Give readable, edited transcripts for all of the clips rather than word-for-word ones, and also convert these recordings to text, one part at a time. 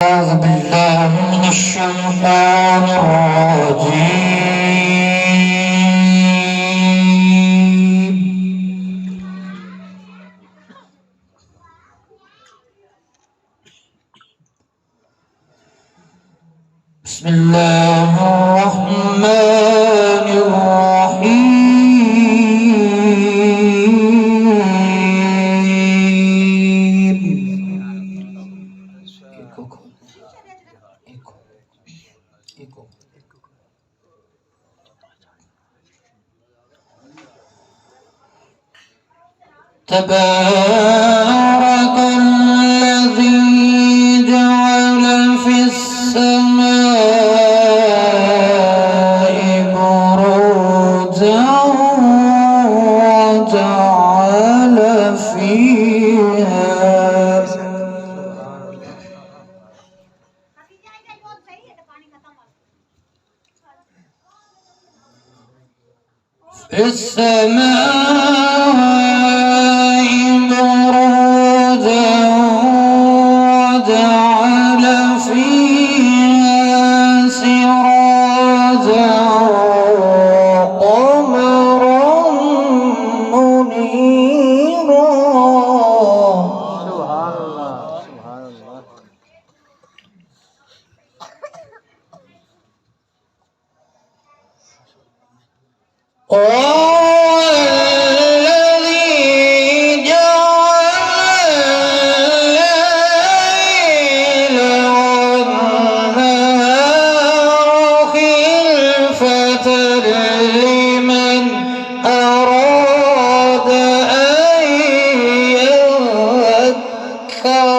أعوذ بالله من الشيطان الرجيم. بسم الله الرحمن الرحيم. تبارك الذي جعل في السماء بروجا وجعل فيها في السماء بروجا وجعل فيها سراجا وقمرا منيرا. سبحان الله سبحان الله. خلفة لمن أراد أن يذكر أو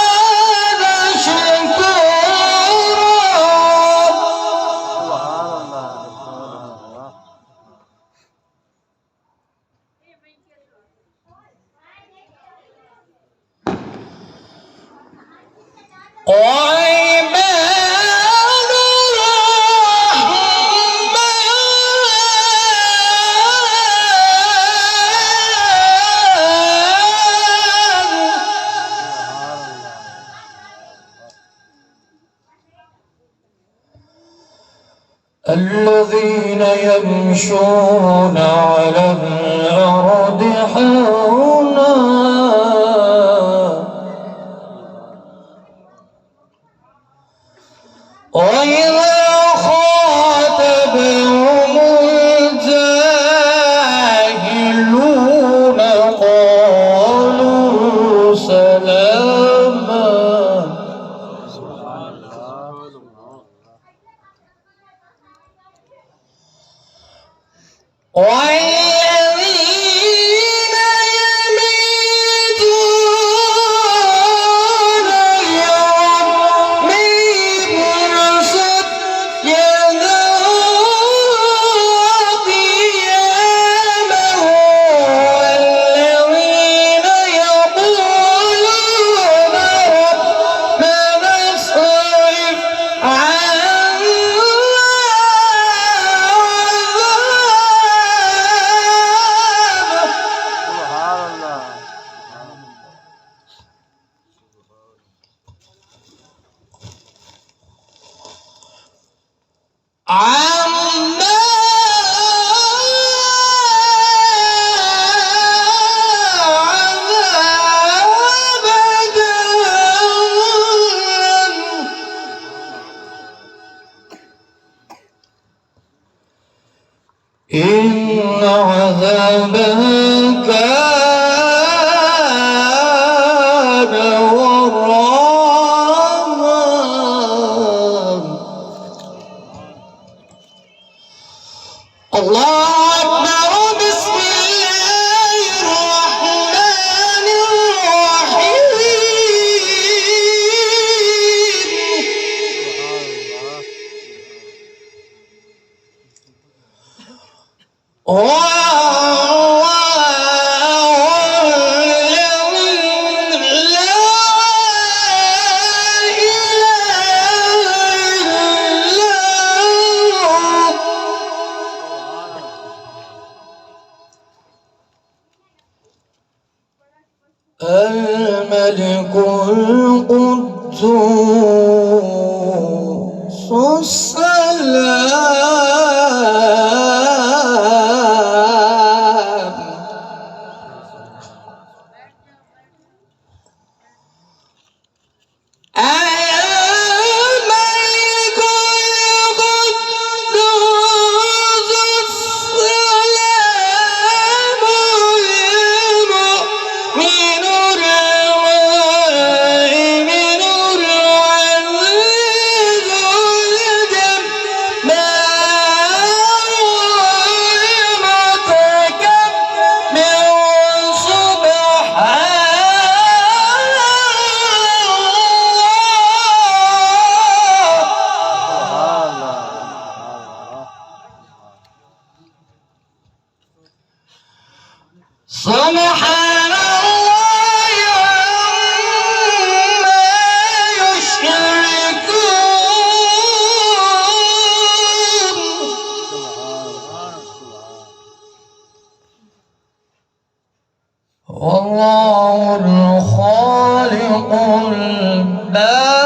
أراد شكورا. وعباد الذين يمشون على الأرض حونا وإذا خاطبهم الجاهلون قالوا سلاما. والذين يميتون لربهم سجدا وقياما والذين يقولون ربنا اصرف عنا عما عذاب جهنم إن عذابها كان غراما. الله أكبر. بسم الله الرحمن الرحيم. الملك القدوس السلام الملك القدوس السلام المؤمن المهيمن العزيز الجبار المتكبر سبحان الله عما يشركون والله الخالق البارئ